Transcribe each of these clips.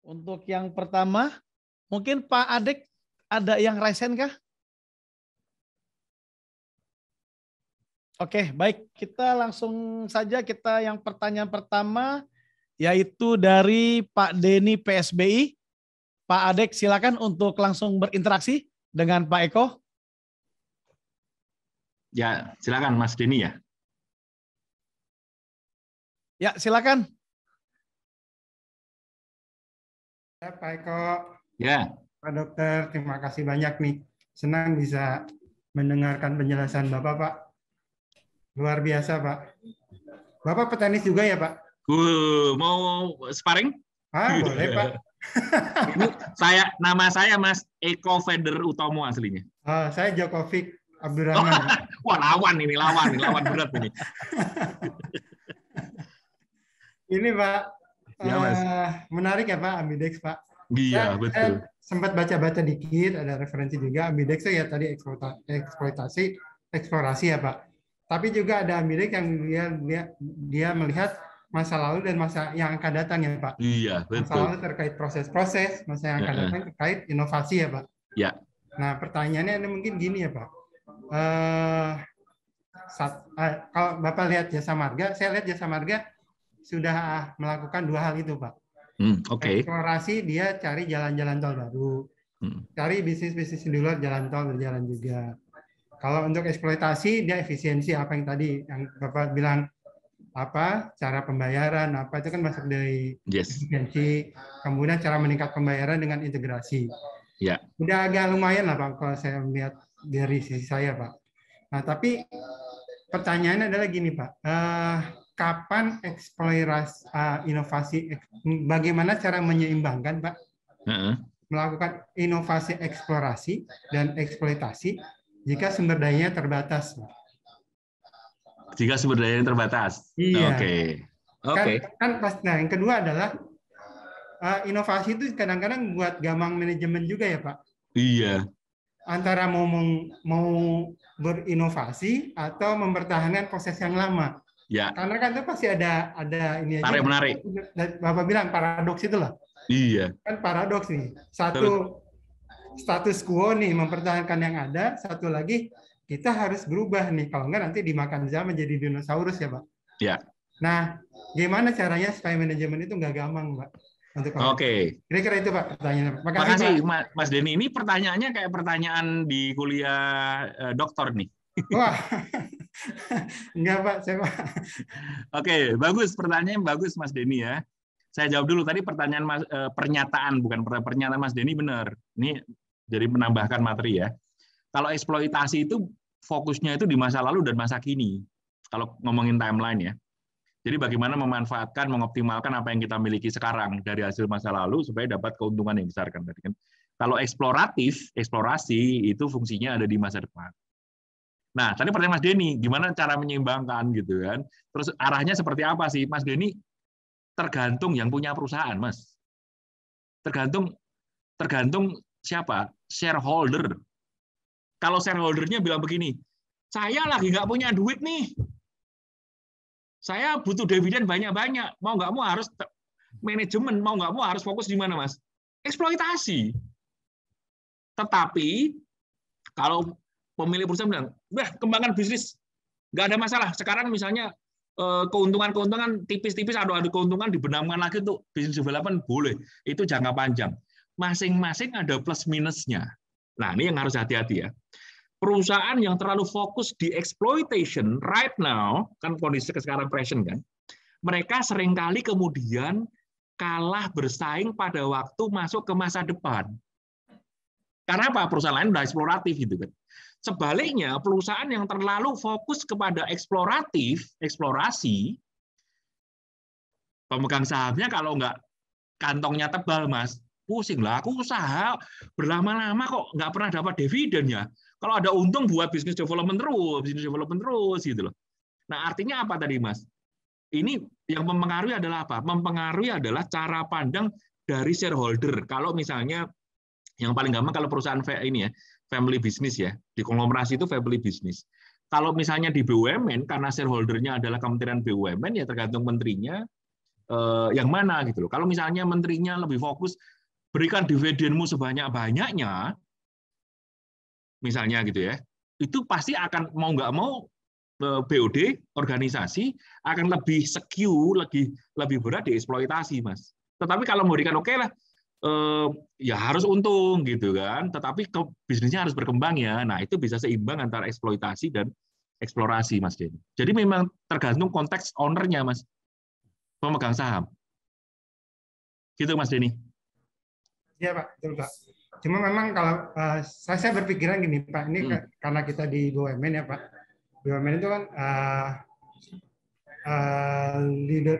Untuk yang pertama, mungkin Pak Adek ada yang resen kah? Oke, baik. Kita langsung saja yang pertanyaan pertama yaitu dari Pak Denny PSBI. Pak Adek silakan untuk langsung berinteraksi dengan Pak Eko. Ya, silakan Mas Denny ya. Ya, silakan. Ya, Pak Eko. Ya. Pak Dokter, terima kasih banyak nih. Senang bisa mendengarkan penjelasan Bapak, Pak. Luar biasa, Pak. Bapak petenis juga ya, Pak? Mau sparring? Boleh, Pak. Ini nama saya Mas Eko Feder Utomo aslinya. Saya Djokovic Abdurrahman. Wah, lawan berat ini. Ini, Pak. Ya, Mas. Menarik ya, Pak, Ambidex, Pak. Iya, betul. Sempat baca-baca dikit, ada referensi juga. Ambidex ya tadi eksplorasi ya, Pak. Tapi juga ada Ambidex yang dia melihat masa lalu dan masa yang akan datang ya, Pak. Iya, betul. Masa lalu terkait proses-proses, masa yang akan datang terkait inovasi ya, Pak. Ya. Nah, pertanyaannya ada mungkin gini ya, Pak. Kalau Bapak lihat Jasa Marga, saya lihat Jasa Marga sudah melakukan dua hal itu, Pak. Oke. Eksplorasi, dia cari jalan-jalan tol baru. Cari bisnis-bisnis di luar jalan tol berjalan juga. Kalau untuk eksploitasi, dia efisiensi apa yang tadi yang Bapak bilang, cara pembayaran, itu kan masuk dari efisiensi. Kemudian cara meningkat pembayaran dengan integrasi. Ya. Udah agak lumayan lah, Pak, kalau saya melihat dari sisi saya, Pak. Nah, tapi pertanyaannya adalah gini, Pak. Kapan eksplorasi inovasi, bagaimana cara menyeimbangkan, Pak, melakukan inovasi eksplorasi dan eksploitasi jika sumber dayanya terbatas, Pak? Jika sumber dayanya terbatas. Iya. Oke. Nah, yang kedua adalah inovasi itu kadang-kadang buat gamang manajemen juga ya, Pak. Iya. Antara mau berinovasi atau mempertahankan proses yang lama. Ya. Karena kan itu pasti ada ini aja. Tarik menarik. Bapak bilang paradoks itulah. Iya. Kan paradoks nih. Satu status quo nih mempertahankan yang ada, satu lagi kita harus berubah nih. Kalau enggak nanti dimakan zaman jadi dinosaurus ya, Pak. Ya. Nah, gimana caranya supaya manajemen itu nggak gampang, Pak? Oke. Kira-kira itu, Pak, pertanyaannya. Makasih, Mas Denny. Ini pertanyaannya kayak pertanyaan di kuliah doktor nih. Wah, enggak, Pak. Oke, bagus. Pertanyaannya bagus, Mas Denny ya. Saya jawab dulu tadi pertanyaan pernyataan, bukan pernyataan Mas Denny benar. Ini jadi menambahkan materi ya. Kalau eksploitasi itu fokusnya itu di masa lalu dan masa kini. Kalau ngomongin timeline ya. Jadi bagaimana memanfaatkan, mengoptimalkan apa yang kita miliki sekarang dari hasil masa lalu supaya dapat keuntungan yang besar kan tadi kan. Kalau eksplorasi itu fungsinya ada di masa depan. Nah, tadi pertanyaan Mas Denny, gimana cara menyeimbangkan gitu kan? Terus arahnya seperti apa sih, Mas Denny? Tergantung yang punya perusahaan, Mas. Tergantung siapa? Shareholder. Kalau shareholdernya bilang begini, saya lagi nggak punya duit nih. Saya butuh dividen banyak-banyak. Mau nggak mau harus manajemen, mau nggak mau harus fokus di mana, Mas? Eksploitasi. Tetapi kalau pemilik perusahaan bilang, kembangkan bisnis, nggak ada masalah. Sekarang misalnya keuntungan tipis-tipis, ada keuntungan dibenamkan lagi untuk bisnis development boleh. Itu jangka panjang. Masing-masing ada plus minusnya. Nah, ini yang harus hati-hati ya. Perusahaan yang terlalu fokus di exploitation right now, kan kondisi sekarang present kan, mereka seringkali kemudian kalah bersaing pada waktu masuk ke masa depan. Karena apa? Perusahaan lain udah eksploratif gitu kan. Sebaliknya, perusahaan yang terlalu fokus kepada eksplorasi, pemegang sahamnya kalau nggak kantongnya tebal, Mas, pusing lah. Aku usaha berlama-lama kok nggak pernah dapat dividennya. Kalau ada untung buat bisnis development terus gitu loh. Nah, artinya apa tadi, Mas? Ini yang mempengaruhi adalah apa? Mempengaruhi adalah cara pandang dari shareholder. Kalau misalnya yang paling gampang kalau perusahaan ini ya, family business ya, di konglomerasi itu family business. Kalau misalnya di BUMN karena shareholdernya adalah Kementerian BUMN ya tergantung menterinya. yang mana gitu loh. Kalau misalnya menterinya lebih fokus berikan dividenmu sebanyak-banyaknya, misalnya gitu ya, itu pasti akan mau nggak mau BOD organisasi akan lebih secure, lebih berat dieksploitasi, Mas. Tetapi kalau memberikan oke lah, ya harus untung gitu kan. Tetapi bisnisnya harus berkembang ya. Nah itu bisa seimbang antara eksploitasi dan eksplorasi, Mas Denny. Jadi memang tergantung konteks ownernya, Mas, pemegang saham. Gitu, Mas Denny. Iya Pak, betul Pak. Cuma memang kalau saya berpikiran gini Pak, ini karena kita di BUMN ya Pak. BUMN itu kan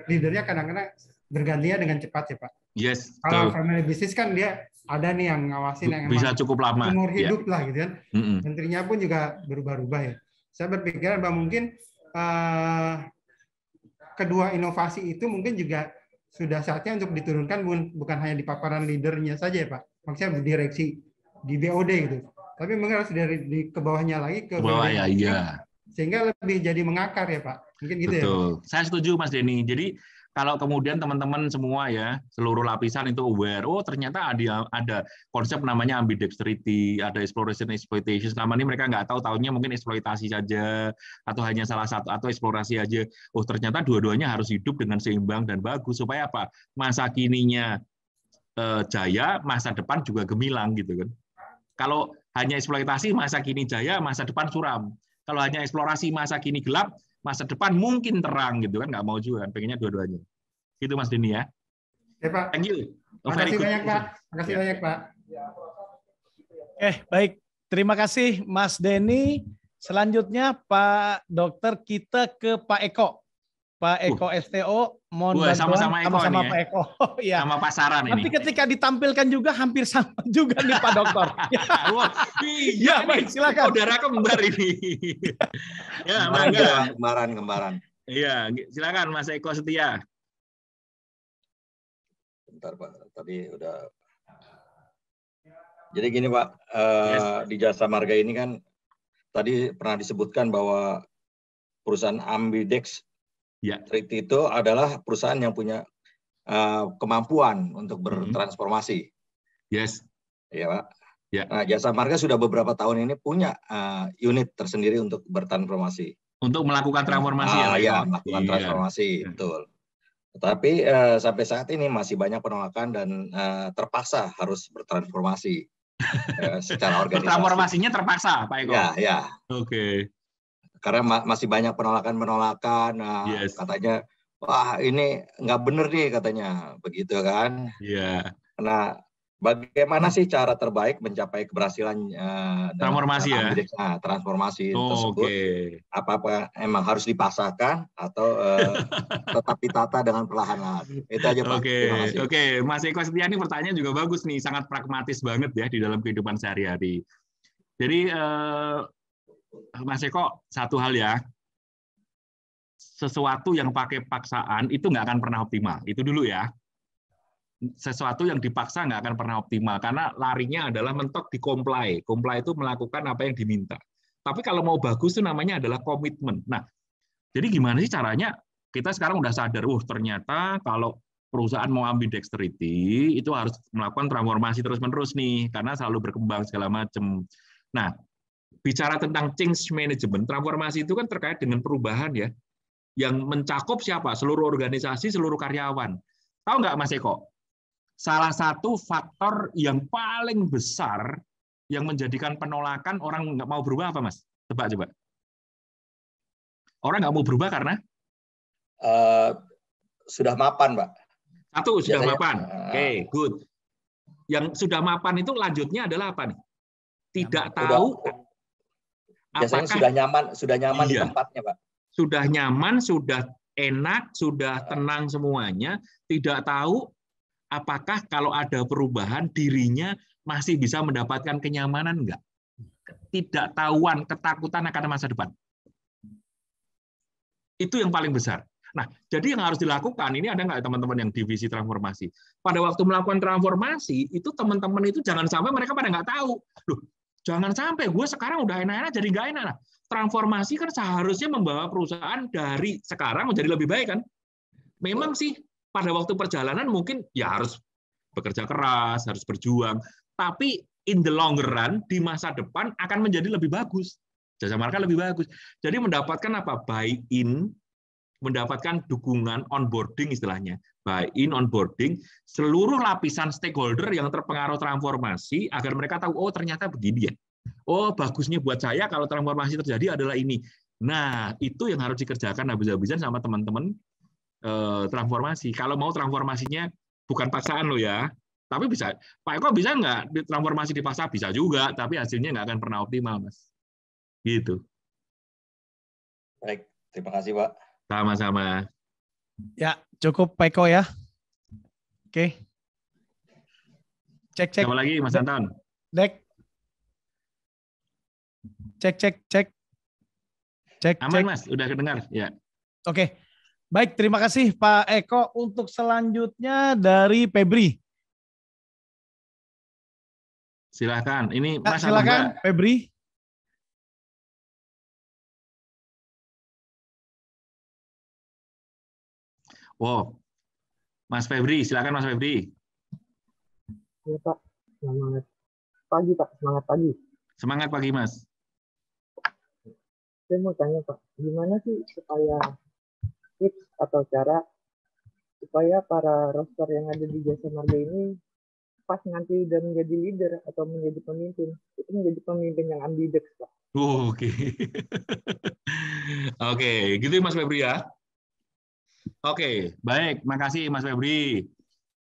leadernya kadang-kadang bergantinya dengan cepat ya Pak. Yes. Kalau family business kan dia ada nih yang ngawasin yang bisa cukup lama. Umur hidup lah gitu kan. Menterinya pun juga berubah-ubah ya. Saya berpikiran bahwa mungkin kedua inovasi itu mungkin juga sudah saatnya untuk diturunkan bukan hanya di paparan leadernya saja ya Pak. Maksudnya direksi di BOD gitu. Tapi mungkin harus dari ke bawahnya lagi ke bawah ya, iya. Sehingga lebih jadi mengakar ya Pak. Mungkin gitu. Betul. Ya Pak. Saya setuju Mas Denny. Jadi kalau kemudian teman-teman semua ya, seluruh lapisan itu aware, oh ternyata ada konsep namanya ambidextrity, ada exploration exploitation. Selama ini mereka nggak tahu, taunya mungkin eksploitasi saja, atau hanya salah satu, atau eksplorasi aja. Oh ternyata dua-duanya harus hidup dengan seimbang dan bagus. Supaya apa? Masa kininya jaya, masa depan juga gemilang gitu kan. Kalau hanya eksploitasi, masa kini jaya, masa depan suram. Kalau hanya eksplorasi, masa kini gelap, masa depan mungkin terang gitu kan, nggak mau juga, pengennya dua-duanya. Gitu Mas Denny ya. Ya Pak. Thank you. Terima kasih banyak Pak. Terima kasih banyak Pak. Baik. Terima kasih Mas Denny. Selanjutnya Pak Dokter kita ke Pak Eko. Pak Eko STO, mohon bantuan sama-sama Pak Eko. Ya. Sama pasaran ini. Nanti ketika ditampilkan juga hampir sama juga nih Pak Dokter. Iya, baik, silakan. Saudara kembar ini. Ya, mangga. Kembaran. Iya, silakan Mas Eko Setia. Bentar Pak, tadi udah. Jadi gini Pak, di Jasa Marga ini kan tadi pernah disebutkan bahwa perusahaan Ambidex Treaty itu adalah perusahaan yang punya kemampuan untuk bertransformasi. Yes. Ya Pak. Ya. Nah, Jasa Marga sudah beberapa tahun ini punya unit tersendiri untuk bertransformasi. Untuk melakukan transformasi melakukan transformasi, betul. Tetapi sampai saat ini masih banyak penolakan dan terpaksa harus bertransformasi secara organisasi. Transformasinya terpaksa, Pak Eko. Ya. Oke. Karena masih banyak penolakan, katanya, wah ini nggak bener nih katanya, begitu kan? Iya. Nah, bagaimana sih cara terbaik mencapai keberhasilan transformasi transformasi tersebut? Apa emang harus dipaksakan atau tetap ditata dengan perlahan-lahan? Itu aja Pak. Oke. Mas Eko Setia ini pertanyaan juga bagus nih, sangat pragmatis banget ya di dalam kehidupan sehari-hari. Jadi Mas Eko, satu hal ya, sesuatu yang pakai paksaan itu nggak akan pernah optimal. Itu dulu ya. Sesuatu yang dipaksa nggak akan pernah optimal, karena larinya adalah mentok di comply. Comply itu melakukan apa yang diminta. Tapi kalau mau bagus itu namanya adalah komitmen. Nah, jadi gimana sih caranya? Kita sekarang udah sadar, ternyata kalau perusahaan mau ambidextrity, itu harus melakukan transformasi terus-menerus nih, karena selalu berkembang segala macam. Nah, bicara tentang change management, transformasi itu kan terkait dengan perubahan ya, yang mencakup siapa? Seluruh organisasi, seluruh karyawan. Tahu nggak Mas Eko? Salah satu faktor yang paling besar yang menjadikan penolakan orang nggak mau berubah apa Mas? Tebak coba. Orang nggak mau berubah karena? Sudah mapan, Pak. Satu, sudah mapan. Oke, good. Yang sudah mapan itu lanjutnya adalah apa nih? Tidak tahu. Biasanya sudah nyaman di tempatnya, Pak. Sudah nyaman, sudah enak, sudah tenang semuanya, tidak tahu apakah kalau ada perubahan dirinya masih bisa mendapatkan kenyamanan enggak? Tidak tahuan, ketakutan akan masa depan. Itu yang paling besar. Nah, jadi yang harus dilakukan, ini ada nggak teman-teman yang divisi transformasi? Pada waktu melakukan transformasi, itu teman-teman itu jangan sampai mereka pada nggak tahu. Loh, jangan sampai gue sekarang udah enak-enak jadi nggak enak. Nah, transformasi kan seharusnya membawa perusahaan dari sekarang menjadi lebih baik kan? Memang sih pada waktu perjalanan mungkin ya harus bekerja keras, harus berjuang, tapi in the longer run di masa depan akan menjadi lebih bagus. Jasa marga lebih bagus. Jadi mendapatkan apa? Buy-in, mendapatkan dukungan onboarding istilahnya. Buy-in, onboarding seluruh lapisan stakeholder yang terpengaruh transformasi agar mereka tahu oh ternyata begini ya. Oh, bagusnya buat saya kalau transformasi terjadi adalah ini. Nah, itu yang harus dikerjakan habis-habisan sama teman-teman transformasi. Kalau mau transformasinya bukan paksaan lo ya, tapi bisa. Pak Eko bisa nggak transformasi dipaksa? Bisa juga, tapi hasilnya nggak akan pernah optimal, Mas. Gitu. Baik, terima kasih Pak. Sama-sama. Ya, cukup Pak Eko ya. Oke. Cek. Siapa lagi, Mas Anton? Dek. Cek. Aman, Mas. Udah kedengar? Ya. Oke. Baik, terima kasih Pak Eko. Untuk selanjutnya dari Febri. Silakan. Ini Mas silakan Febri. Wow. Mas Febri, silakan Mas Febri. Ya Pak, selamat pagi Pak, semangat pagi. Semangat pagi Mas. Saya mau tanya Pak, gimana sih supaya tips atau cara supaya para roster yang ada di Jasa Marga ini pas nanti udah menjadi leader atau menjadi pemimpin, itu menjadi pemimpin yang ambidex Pak. Oke. Oke, gitu Mas Febri ya. Oke, baik, makasih Mas Febri.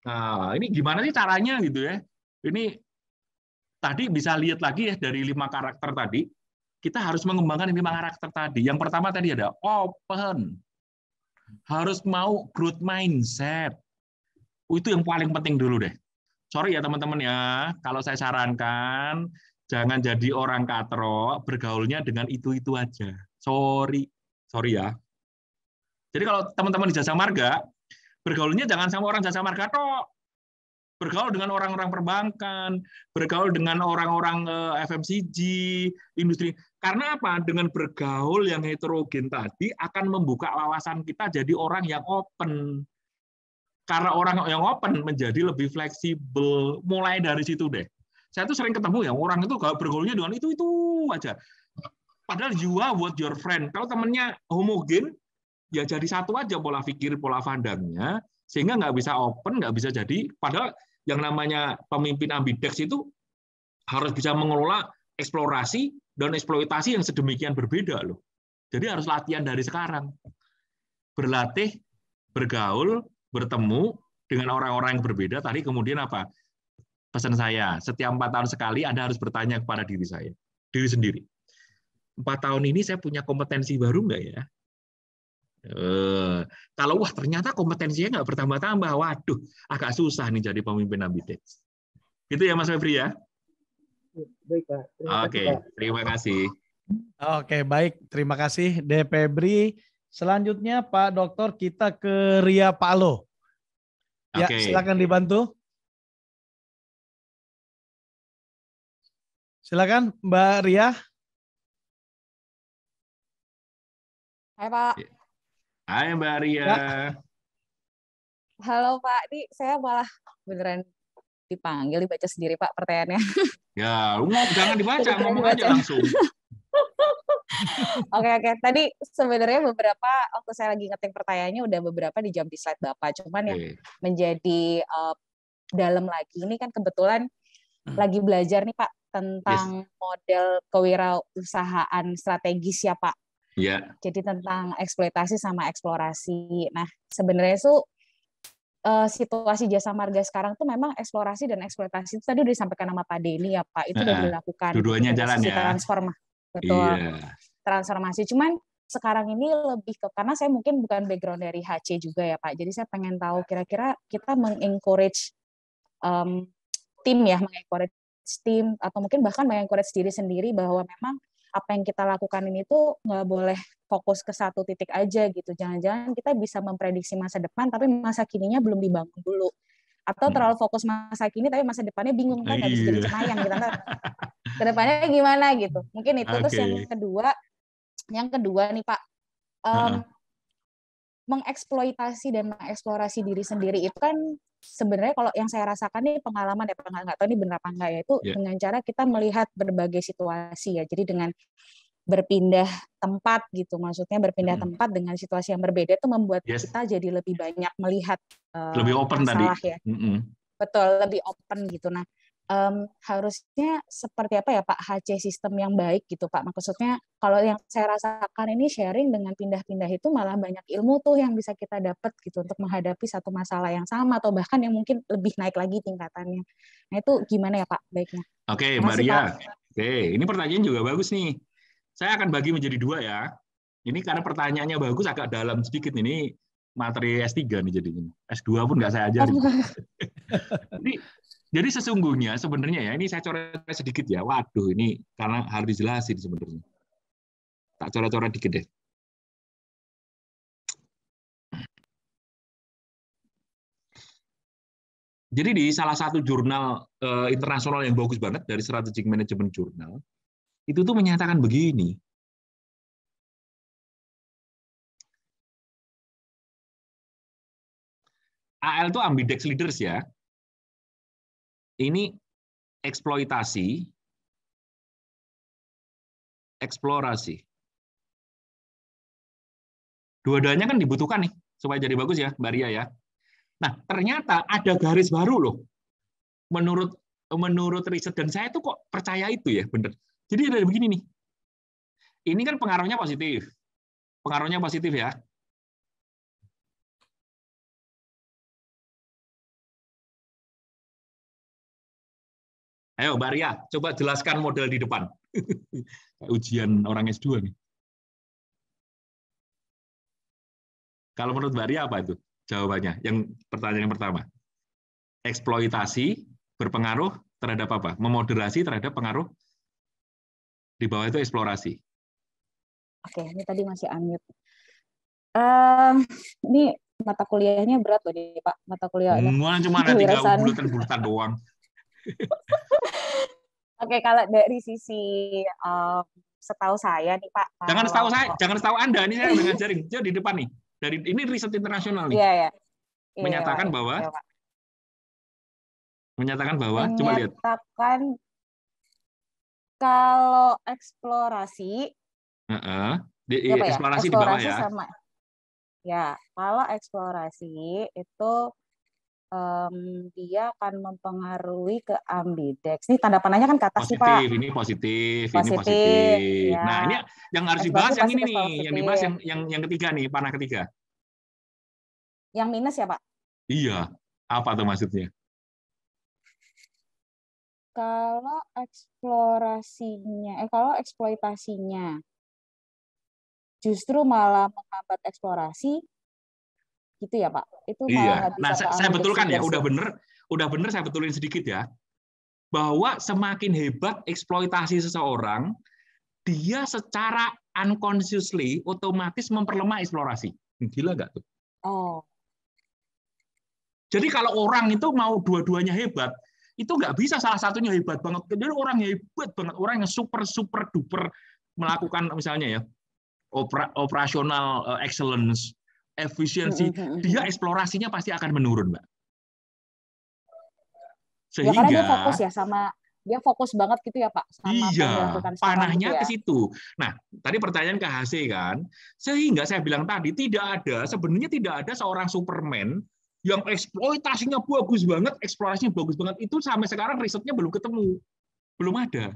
Nah, ini gimana sih caranya gitu ya? Ini tadi bisa lihat lagi ya dari 5 karakter tadi. Kita harus mengembangkan 5 karakter tadi. Yang pertama tadi ada open. Harus mau growth mindset. Itu yang paling penting dulu deh. Sorry ya teman-teman ya, kalau saya sarankan jangan jadi orang katrok, bergaulnya dengan itu-itu aja. Sorry ya. Jadi kalau teman-teman di Jasa Marga, bergaulnya jangan sama orang Jasa Marga tok. Bergaul dengan orang-orang perbankan, bergaul dengan orang-orang FMCG, industri. Karena apa? Dengan bergaul yang heterogen tadi akan membuka wawasan kita jadi orang yang open. Karena orang yang open menjadi lebih fleksibel. Mulai dari situ deh. Saya tuh sering ketemu ya, orang itu bergaulnya dengan itu aja. Padahal you are what your friend. Kalau temennya homogen, ya jadi satu aja pola pikir, pola pandangnya, sehingga nggak bisa open, nggak bisa jadi. Padahal yang namanya pemimpin ambidex itu harus bisa mengelola eksplorasi dan eksploitasi yang sedemikian berbeda loh. Jadi harus latihan dari sekarang. Berlatih, bergaul, bertemu dengan orang-orang yang berbeda. Tadi kemudian apa? Pesan saya, setiap 4 tahun sekali Anda harus bertanya kepada diri saya, diri sendiri. 4 tahun ini saya punya kompetensi baru nggak ya? Kalau wah ternyata kompetensinya nggak bertambah-tambah, waduh agak susah nih jadi pemimpin ambidex. Gitu ya Mas Febri ya. Baik Pak. Terima kasih. Oke, baik, terima kasih De Febri. Selanjutnya Pak Dokter kita ke Ria Palo. Ya, silakan dibantu. Silakan Mbak Ria. Hai Pak. Hai Mbak Ria. Ya. Halo Pak, ini saya malah beneran dipanggil, dibaca sendiri Pak pertanyaannya. Ya, jangan dibaca, ngomong aja langsung. Oke. Tadi sebenarnya beberapa, waktu saya lagi ngetik pertanyaannya udah beberapa dijawab di slide Bapak. Cuman yang menjadi dalam lagi, ini kan kebetulan lagi belajar nih Pak, tentang model kewirausahaan strategis ya Pak. Ya. Jadi tentang eksploitasi sama eksplorasi. Nah, sebenarnya itu situasi Jasa Marga sekarang tuh memang eksplorasi dan eksploitasi itu tadi udah disampaikan sama Pak Denny ya Pak. Itu udah dilakukan. Dua-duanya jalan ya. Betul. Transformasi. Cuman sekarang ini lebih ke, karena saya mungkin bukan background dari HC juga ya Pak. Jadi saya pengen tahu kira-kira kita mengencourage tim ya, mengencourage tim atau mungkin bahkan mengencourage diri sendiri bahwa memang apa yang kita lakukan ini tuh nggak boleh fokus ke satu titik aja gitu. Jangan-jangan kita bisa memprediksi masa depan, tapi masa kininya belum dibangun dulu. Atau terlalu fokus masa kini, tapi masa depannya bingung kan, nggak bisa jadi cenayang gitu. Ke depannya gimana gitu. Mungkin itu. Terus yang kedua nih Pak, mengeksploitasi dan mengeksplorasi diri sendiri itu kan sebenarnya kalau yang saya rasakan nih pengalaman ya, nggak tahu ini benar apa enggak ya, itu dengan cara kita melihat berbagai situasi ya. Jadi dengan berpindah tempat gitu, maksudnya berpindah tempat dengan situasi yang berbeda itu membuat kita jadi lebih banyak melihat lebih open masalah tadi. Ya. Betul, lebih open gitu. Nah, harusnya seperti apa ya Pak HC sistem yang baik gitu Pak? Maksudnya kalau yang saya rasakan ini sharing dengan pindah-pindah itu malah banyak ilmu tuh yang bisa kita dapat gitu untuk menghadapi satu masalah yang sama atau bahkan yang mungkin lebih naik lagi tingkatannya. Nah itu gimana ya Pak baiknya? Oke, Mbak Ria. Oke, ini pertanyaan juga bagus nih. Saya akan bagi menjadi 2 ya. Ini karena pertanyaannya bagus, agak dalam sedikit. Ini materi S3 nih jadinya. S2 pun nggak saya ajarin. Jadi sesungguhnya sebenarnya ya, ini saya coret sedikit ya. Waduh, ini karena harus dijelasin sebenarnya. Tak coret-coret dikit deh. Jadi di salah satu jurnal internasional yang bagus banget dari Strategic Management Journal, itu tuh menyatakan begini. AL itu ambidex leaders ya. Ini eksploitasi, eksplorasi. Dua-duanya kan dibutuhkan nih supaya jadi bagus ya, Mbak Ria ya. Nah, ternyata ada garis baru loh. Menurut riset dan saya tuh kok percaya itu ya, bener. Jadi ada begini nih. Ini kan pengaruhnya positif. Pengaruhnya positif ya. Ayo Mbak Ria, coba jelaskan model di depan. Ujian orang S2 nih. Kalau menurut Mbak Ria apa itu jawabannya? Yang pertanyaan yang pertama. Eksploitasi berpengaruh terhadap apa? Memoderasi terhadap pengaruh. Di bawah itu eksplorasi. Oke, ini tadi masih unmute. Ini mata kuliahnya berat loh nih Pak, mata kuliahnya. Cuma ada 3 bulatan-bulatan doang. Oke, kalau dari sisi setahu saya nih Pak. Jangan setahu saya, jangan setahu Anda. Ini saya udah ngajarin. Jadi di depan nih. Ini riset internasional nih. Iya. Menyatakan bahwa. Menyatakan bahwa. Coba lihat. Menyatakan kalau eksplorasi, eksplorasi di bawah ya. Sama, ya, kalau eksplorasi itu dia akan mempengaruhi ke ambidex. Ini tanda panahnya kan ke atas sih Pak. Ini positif. Ya. Nah ini yang harus dibahas yang ini nih, yang dibahas yang ketiga nih, panah ketiga. Yang minus ya Pak? Iya. Apa tuh maksudnya? Kalau eksplorasinya, kalau eksploitasinya justru malah menghambat eksplorasi, gitu ya Pak? Itu malah iya. Nah, saya betulkan ya, udah bener saya betulin sedikit ya, bahwa semakin hebat eksploitasi seseorang, dia secara unconsciously otomatis memperlemah eksplorasi. Gila nggak tuh? Oh. Jadi kalau orang itu mau dua-duanya hebat, itu nggak bisa salah satunya hebat banget. Jadi orang yang hebat banget, orang yang super duper melakukan misalnya ya operasional excellence, efisiensi, dia eksplorasinya pasti akan menurun, Mbak. Ya, Sehingga karena dia fokus ya dia fokus banget gitu ya Pak. Iya, panahnya ke situ. Nah, tadi pertanyaan ke HC kan, sehingga saya bilang tadi sebenarnya tidak ada seorang Superman yang eksploitasinya bagus banget, eksplorasinya bagus banget, itu sampai sekarang risetnya belum ketemu. Belum ada.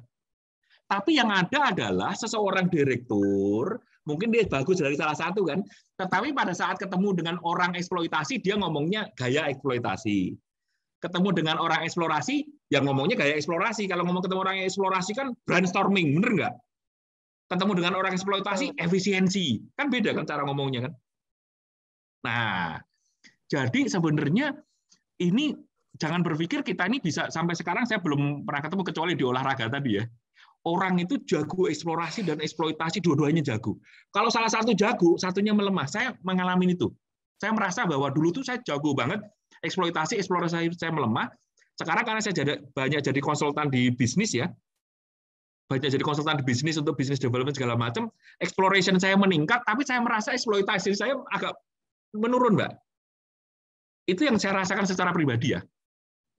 Tapi yang ada adalah seseorang direktur, mungkin dia bagus dari salah satu kan, tetapi pada saat ketemu dengan orang eksploitasi, dia ngomongnya gaya eksploitasi. Ketemu dengan orang eksplorasi, yang ngomongnya gaya eksplorasi. Kalau ngomong ketemu orang eksplorasi kan brainstorming, bener nggak? Ketemu dengan orang eksploitasi, efisiensi. Kan beda kan cara ngomongnya kan? Nah, jadi sebenarnya ini jangan berpikir kita ini bisa, sampai sekarang saya belum pernah ketemu kecuali di olahraga tadi ya. Orang itu jago eksplorasi dan eksploitasi, dua-duanya jago. Kalau salah satu jago, satunya melemah. Saya mengalami itu. Saya merasa bahwa dulu tuh saya jago banget, eksploitasi, eksplorasi saya melemah. Sekarang karena saya banyak jadi konsultan di bisnis ya, banyak jadi konsultan di bisnis untuk business development segala macam, exploration saya meningkat, tapi saya merasa eksploitasi saya agak menurun, Mbak. Itu yang saya rasakan secara pribadi ya.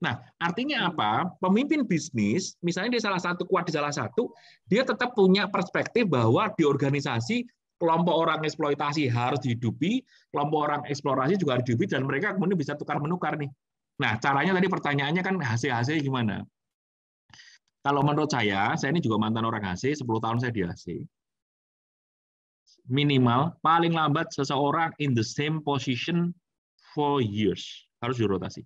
Nah, artinya apa? Pemimpin bisnis, misalnya dia salah satu kuat di salah satu, dia tetap punya perspektif bahwa di organisasi kelompok orang eksploitasi harus dihidupi, kelompok orang eksplorasi juga harus dihidupi, dan mereka kemudian bisa tukar-menukar nih. Nah, caranya tadi pertanyaannya kan HC gimana? Kalau menurut saya ini juga mantan orang HC, 10 tahun saya di HC. Minimal, paling lambat seseorang in the same position 4 years. Harus dirotasi.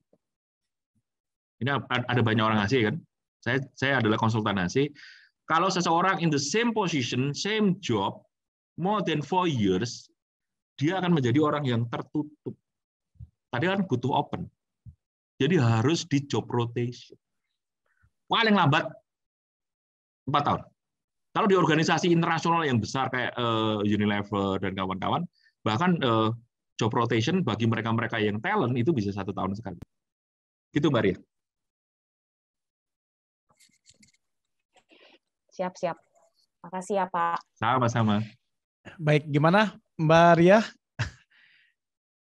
Ini ada banyak orang HC kan? Saya adalah konsultan HC. Kalau seseorang in the same position, same job, more than 4 years, dia akan menjadi orang yang tertutup. Tadi kan butuh open. Jadi harus di job rotation. Paling lambat 4 tahun. Kalau di organisasi internasional yang besar kayak Unilever dan kawan-kawan, bahkan job rotation bagi mereka-mereka yang talent itu bisa 1 tahun sekali. Gitu, Mbak Ria. Siap-siap. Makasih ya, Pak. Sama-sama. Baik, gimana Mbak Ria?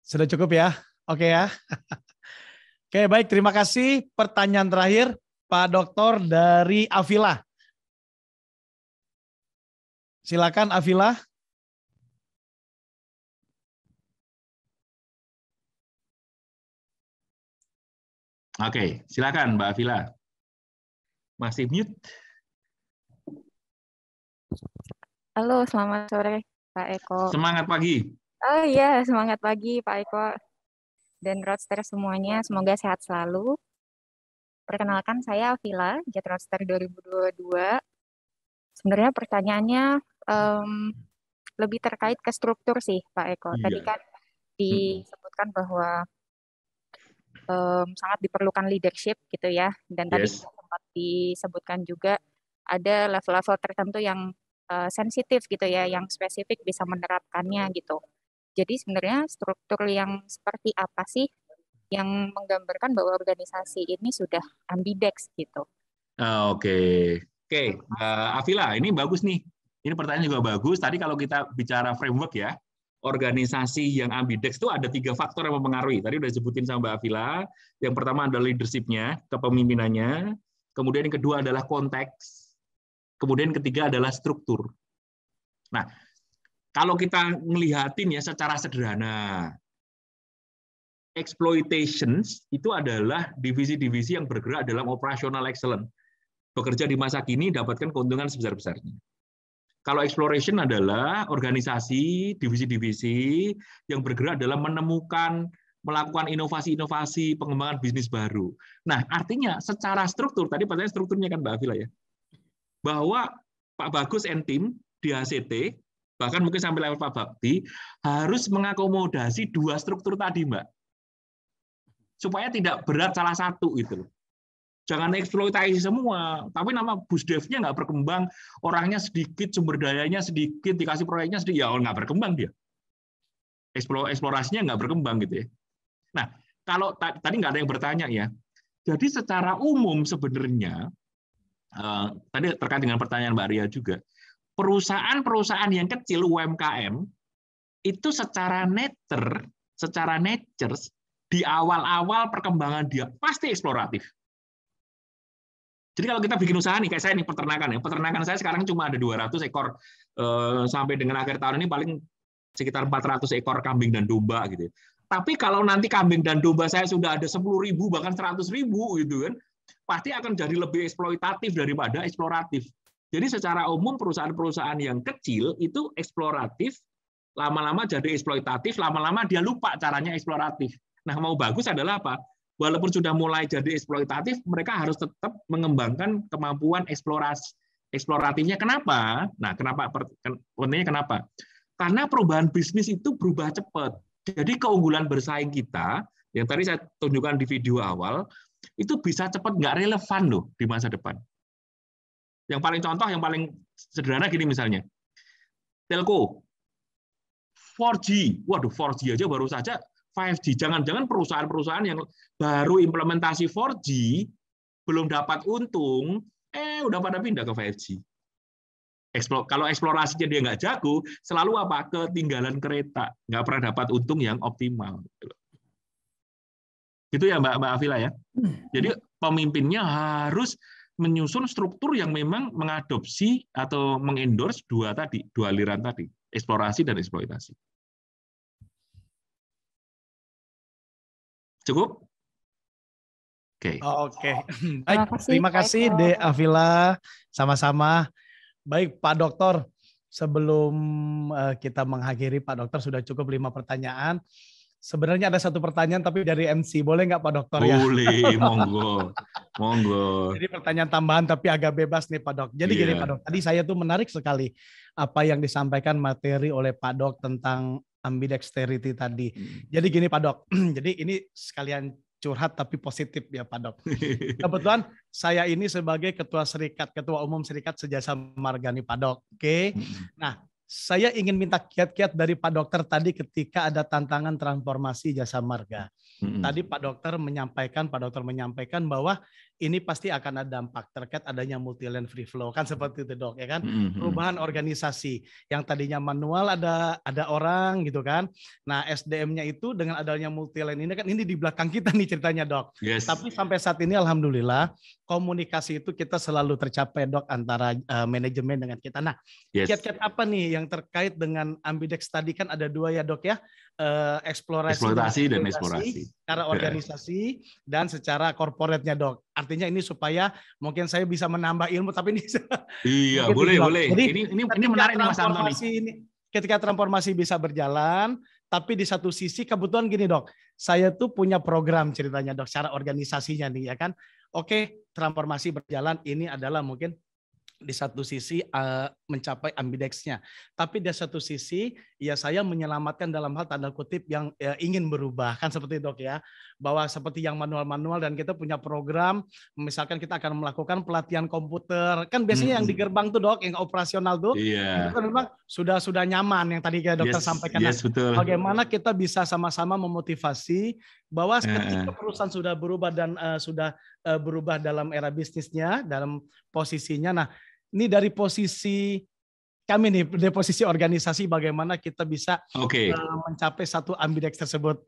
Sudah cukup ya? Oke ya. Oke, baik. Terima kasih. Pertanyaan terakhir, Pak Doktor dari Avila. Silakan Avila. Oke, silakan Mbak Avila. Masih mute. Halo, selamat sore Pak Eko. Semangat pagi. Oh iya, semangat pagi Pak Eko dan Roadster semuanya. Semoga sehat selalu. Perkenalkan, saya Avila, Jet Roadster 2022. Sebenarnya pertanyaannya lebih terkait ke struktur sih Pak Eko. Iya. Tadi kan disebutkan bahwa sangat diperlukan leadership gitu ya. Dan tadi sempat disebutkan juga ada level-level tertentu yang sensitif gitu ya, yang spesifik bisa menerapkannya gitu. Jadi sebenarnya struktur yang seperti apa sih yang menggambarkan bahwa organisasi ini sudah ambidex gitu? Oke, Mbak Avila, ini bagus nih. Ini pertanyaan juga bagus. Tadi kalau kita bicara framework ya, organisasi yang ambidex itu ada 3 faktor yang mempengaruhi. Tadi udah disebutin sama Mbak Avila. Yang pertama adalah leadership-nya, kepemimpinannya. Kemudian yang kedua adalah konteks. Kemudian ketiga adalah struktur. Nah, kalau kita ngelihatin ya secara sederhana, exploitations itu adalah divisi-divisi yang bergerak dalam operational excellence. Bekerja di masa kini dapatkan keuntungan sebesar-besarnya. Kalau exploration adalah organisasi, divisi-divisi yang bergerak dalam menemukan, melakukan inovasi-inovasi, pengembangan bisnis baru. Nah, artinya secara struktur, tadi pertanyaan strukturnya kan Mbak Avila ya, bahwa Pak Bagus and team di HCT, bahkan mungkin sampai level Pak Bakti, harus mengakomodasi 2 struktur tadi, Mbak. Supaya tidak berat salah satu gitu. Jangan eksploitasi semua, tapi nama busdevnya nggak berkembang, orangnya sedikit, sumber dayanya sedikit, dikasih proyeknya sedikit, ya nggak berkembang dia. Eksplorasinya nggak berkembang gitu ya. Nah, kalau tadi nggak ada yang bertanya ya, jadi secara umum sebenarnya, tadi terkait dengan pertanyaan Mbak Ria juga, perusahaan-perusahaan yang kecil UMKM itu secara nature di awal-awal perkembangan dia pasti eksploratif. Jadi kalau kita bikin usaha nih, kayak saya nih peternakan saya sekarang cuma ada 200 ekor, sampai dengan akhir tahun ini paling sekitar 400 ekor kambing dan domba gitu. Tapi kalau nanti kambing dan domba saya sudah ada 10.000 bahkan 100.000 gitu kan, pasti akan jadi lebih eksploitatif daripada eksploratif. Jadi secara umum perusahaan-perusahaan yang kecil itu eksploratif, lama-lama jadi eksploitatif, lama-lama dia lupa caranya eksploratif. Nah, mau bagus adalah apa? Walaupun sudah mulai jadi eksploitatif, mereka harus tetap mengembangkan kemampuan eksploratifnya. Kenapa? Nah, kenapa? Karena perubahan bisnis itu berubah cepat. Jadi keunggulan bersaing kita, yang tadi saya tunjukkan di video awal, itu bisa cepat nggak relevan loh di masa depan. Yang paling contoh, yang paling sederhana gini misalnya, telco, 4G, waduh 4G aja baru saja 5G. Jangan-jangan perusahaan-perusahaan yang baru implementasi 4G belum dapat untung, udah pada pindah ke 5G. Kalau eksplorasinya dia nggak jago, selalu apa? Ketinggalan kereta, nggak pernah dapat untung yang optimal. Gitu ya Mbak Afila ya. Jadi pemimpinnya harus menyusun struktur yang memang mengadopsi atau mengendorse dua aliran tadi, eksplorasi dan eksploitasi. Cukup? Oke. Oke. Baik, terima kasih De Afila, sama-sama. Baik Pak Dokter, sebelum kita mengakhiri, Pak Dokter sudah cukup 5 pertanyaan. Sebenarnya ada 1 pertanyaan tapi dari MC, boleh nggak Pak Dokter ya? Boleh, monggo. Monggo. Jadi pertanyaan tambahan tapi agak bebas nih Pak Dok. Jadi gini Pak Dok, tadi saya tuh menarik sekali apa yang disampaikan materi oleh Pak Dok tentang ambidexterity tadi. Jadi gini Pak Dok, jadi ini sekalian curhat tapi positif ya Pak Dok. Kebetulan saya ini sebagai ketua umum Serikat Sejasa Marga nih Pak Dok. Oke. Nah, saya ingin minta kiat-kiat dari Pak Dokter tadi ketika ada tantangan transformasi jasa marga. Tadi Pak Dokter menyampaikan bahwa ini pasti akan ada dampak terkait adanya multi-lane free flow, kan seperti itu Dok, ya kan? Perubahan organisasi yang tadinya manual ada orang gitu kan. Nah, SDM-nya itu dengan adanya multi-lane ini kan ini di belakang kita nih ceritanya Dok. Yes. Tapi sampai saat ini alhamdulillah komunikasi itu kita selalu tercapai Dok antara manajemen dengan kita. Nah, kiat-kiat apa nih yang terkait dengan ambidex tadi kan ada 2 ya Dok ya, eksploitasi dan eksplorasi secara organisasi dan secara korporatnya Dok. Artinya ini supaya mungkin saya bisa menambah ilmu tapi ini iya boleh. Jadi ini menarik nih Mas Anton ini. Ketika transformasi bisa berjalan, tapi di satu sisi kebetulan gini Dok, saya tuh punya program ceritanya Dok secara organisasinya nih ya kan. Oke, transformasi berjalan ini adalah mungkin di satu sisi mencapai ambidexnya, tapi di satu sisi ya saya menyelamatkan dalam hal tanda kutip yang ingin berubah kan seperti Dok ya, bahwa seperti yang manual-manual dan kita punya program, misalkan kita akan melakukan pelatihan komputer kan biasanya yang di gerbang tuh Dok, yang operasional tuh itu kan memang sudah nyaman yang tadi Dokter sampaikan. Betul. Bagaimana kita bisa sama-sama memotivasi bahwa ketika perusahaan sudah berubah dan sudah berubah dalam era bisnisnya, dalam posisinya. Nah, ini dari posisi kami nih, dari posisi organisasi bagaimana kita bisa mencapai satu ambidex tersebut.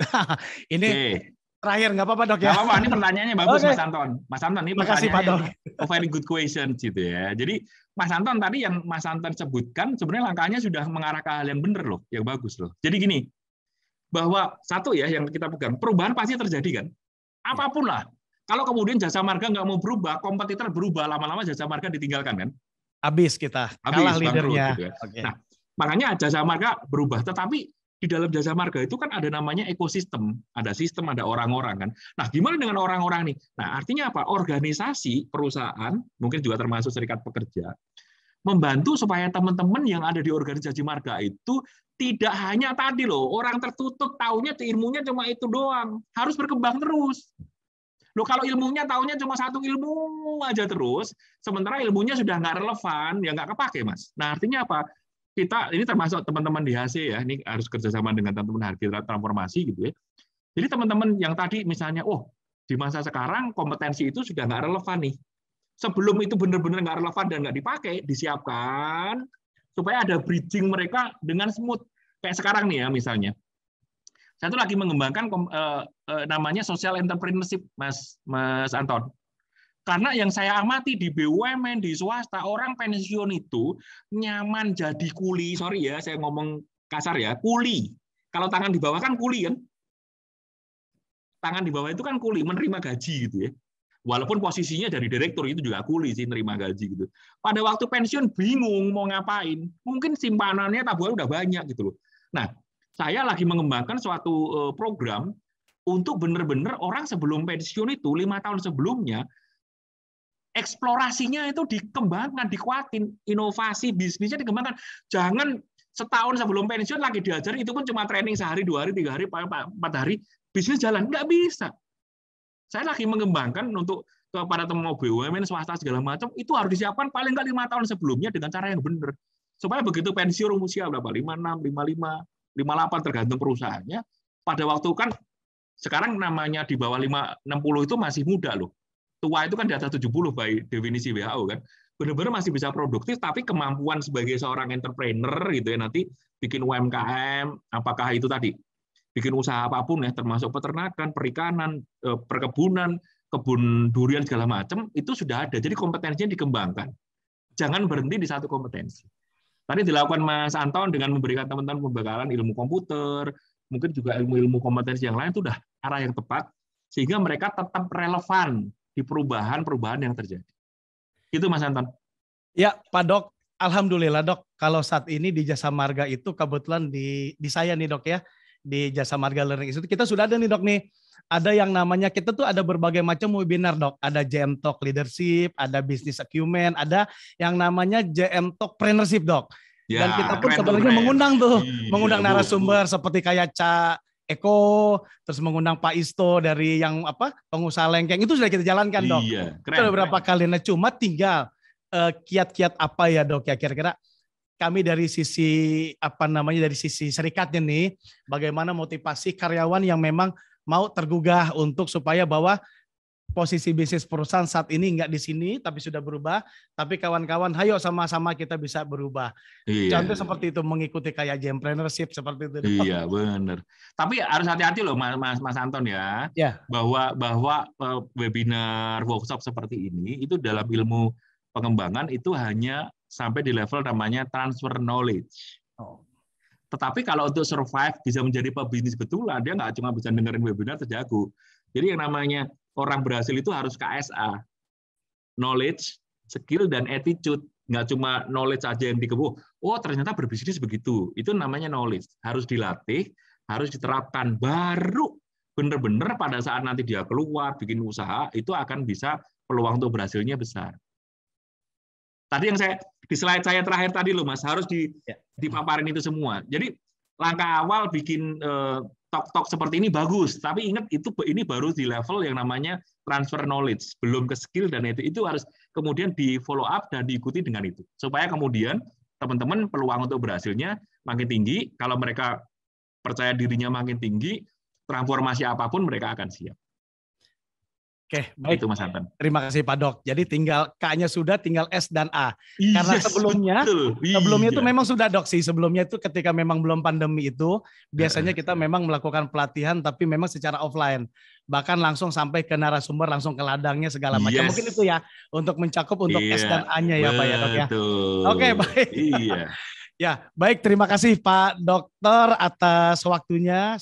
Ini terakhir nggak apa-apa Dok ya? Nggak apa-apa, ini pertanyaannya bagus Mas Anton. Mas Anton ini pertanyaannya very good question gitu ya. Jadi Mas Anton tadi yang Mas Anton sebutkan sebenarnya langkahnya sudah mengarah ke hal yang benar loh, yang bagus loh. Jadi gini, bahwa satu ya yang kita pegang, perubahan pasti terjadi kan? Apapun lah. Kalau kemudian jasa marga nggak mau berubah, kompetitor berubah, lama-lama jasa marga ditinggalkan kan? Habis kita, kalah leadernya. Gitu ya. Nah, makanya jasa marga berubah. Tetapi di dalam jasa marga itu kan ada namanya ekosistem, ada sistem, ada orang-orang kan. Nah, gimana dengan orang-orang nih? Nah, artinya apa? Organisasi, perusahaan, mungkin juga termasuk serikat pekerja, membantu supaya teman-teman yang ada di organisasi marga itu tidak hanya tadi loh, orang tertutup taunya ilmunya cuma itu doang, harus berkembang terus. Loh kalau ilmunya taunya cuma satu ilmu aja terus, sementara ilmunya sudah nggak relevan, ya nggak kepake Mas. Nah artinya apa? Kita ini termasuk teman-teman di HC ya, ini harus kerjasama dengan teman-teman HC transformasi gitu ya. Jadi teman-teman yang tadi misalnya, di masa sekarang kompetensi itu sudah nggak relevan nih. Sebelum itu benar-benar nggak relevan dan nggak dipakai, disiapkan supaya ada bridging mereka dengan smooth. Kayak sekarang nih ya misalnya. Saya tuh lagi mengembangkan namanya social entrepreneurship, Mas Anton. Karena yang saya amati di BUMN, di swasta, orang pensiun itu nyaman jadi kuli. Sorry ya, saya ngomong kasar ya, kuli. Kalau tangan di bawah kan kuli kan? Tangan di bawah itu kan kuli, menerima gaji gitu ya. Walaupun posisinya dari direktur itu juga kuli sih, nerima gaji gitu. Pada waktu pensiun bingung mau ngapain. Mungkin simpanannya tabungan udah banyak gitu loh. Nah, saya lagi mengembangkan suatu program untuk benar-benar orang sebelum pensiun itu 5 tahun sebelumnya eksplorasinya itu dikembangkan, dikuatin, inovasi bisnisnya dikembangkan. Jangan setahun sebelum pensiun lagi diajarin itu pun cuma training sehari, 2 hari, 3 hari, 4 hari, bisnis jalan nggak bisa. Saya lagi mengembangkan untuk kepada teman BUMN, swasta segala macam itu harus disiapkan paling nggak 5 tahun sebelumnya dengan cara yang benar. Supaya begitu pensiun usia berapa? 56, 55, 58 tergantung perusahaannya. Pada waktu kan sekarang namanya di bawah 60 itu masih muda loh. Tua itu kan di atas 70 by definisi WHO kan. benar-benar masih bisa produktif, tapi kemampuan sebagai seorang entrepreneur gitu ya, nanti bikin UMKM, apakah itu tadi bikin usaha apapun ya, termasuk peternakan, perikanan, perkebunan, kebun durian segala macam, itu sudah ada. Jadi kompetensinya dikembangkan. Jangan berhenti di satu kompetensi. Tadi dilakukan Mas Anton dengan memberikan teman-teman pembekalan ilmu komputer, mungkin juga ilmu-ilmu kompetensi yang lain, itu udah arah yang tepat, sehingga mereka tetap relevan di perubahan-perubahan yang terjadi. Itu Mas Anton. Ya, Pak Dok, alhamdulillah Dok, kalau saat ini di Jasa Marga itu kebetulan di saya nih Dok ya, di Jasa Marga Learning Institute kita sudah ada nih Dok nih. Ada yang namanya, kita tuh ada berbagai macam webinar Dok. Ada JM Talk Leadership, ada Business Acumen, ada yang namanya JM Talk Preneurship Dok. Ya, dan kita pun sebenarnya mengundang tuh, mengundang narasumber seperti kayak Ca Eko, terus mengundang Pak Isto dari yang pengusaha lengkeng, itu sudah kita jalankan Dok. Iya, keren, itu beberapa kali. Nah cuma tinggal kiat-kiat apa ya Dok ya kira-kira kami dari sisi dari sisi serikatnya nih, bagaimana motivasi karyawan yang memang mau tergugah untuk supaya bahwa posisi bisnis perusahaan saat ini nggak di sini tapi sudah berubah, tapi kawan-kawan hayo sama-sama kita bisa berubah. Iya. Contoh seperti itu, mengikuti kayak Jampreneurship seperti itu. Iya benar. Tapi harus hati-hati loh Mas Anton ya. Bahwa webinar workshop seperti ini itu dalam ilmu pengembangan itu hanya sampai di level namanya transfer knowledge. Tetapi kalau untuk survive bisa menjadi pebisnis betulan, dia nggak cuma bisa dengerin webinar terjago. Jadi yang namanya orang berhasil itu harus KSA, knowledge, skill, dan attitude. Nggak cuma knowledge aja yang dikebut. Oh ternyata berbisnis begitu. Itu namanya knowledge. Harus dilatih, harus diterapkan. Baru benar-benar pada saat nanti dia keluar, bikin usaha, itu akan bisa peluang untuk berhasilnya besar. Tadi yang di slide saya terakhir tadi loh Mas, harus dipaparin itu semua. Jadi langkah awal bikin talk-talk seperti ini bagus, tapi ingat ini baru di level yang namanya transfer knowledge, belum ke skill, dan itu harus kemudian di follow up dan diikuti dengan itu. Supaya kemudian teman-teman peluang untuk berhasilnya makin tinggi, kalau mereka percaya dirinya makin tinggi, transformasi apapun mereka akan siap. Oke, baik. Itu Mas Anton. Terima kasih Pak Dok. Jadi tinggal K-nya sudah, tinggal S dan A. Karena sebelumnya itu memang sudah Dok sih. Sebelumnya itu ketika memang belum pandemi itu, biasanya kita memang melakukan pelatihan, tapi memang secara offline. Bahkan langsung sampai ke narasumber, langsung ke ladangnya segala macam. Mungkin itu ya, untuk mencakup untuk S dan A-nya ya Pak ya Dok ya. Oke, baik. Iya. Ya, baik. Terima kasih Pak Dokter atas waktunya.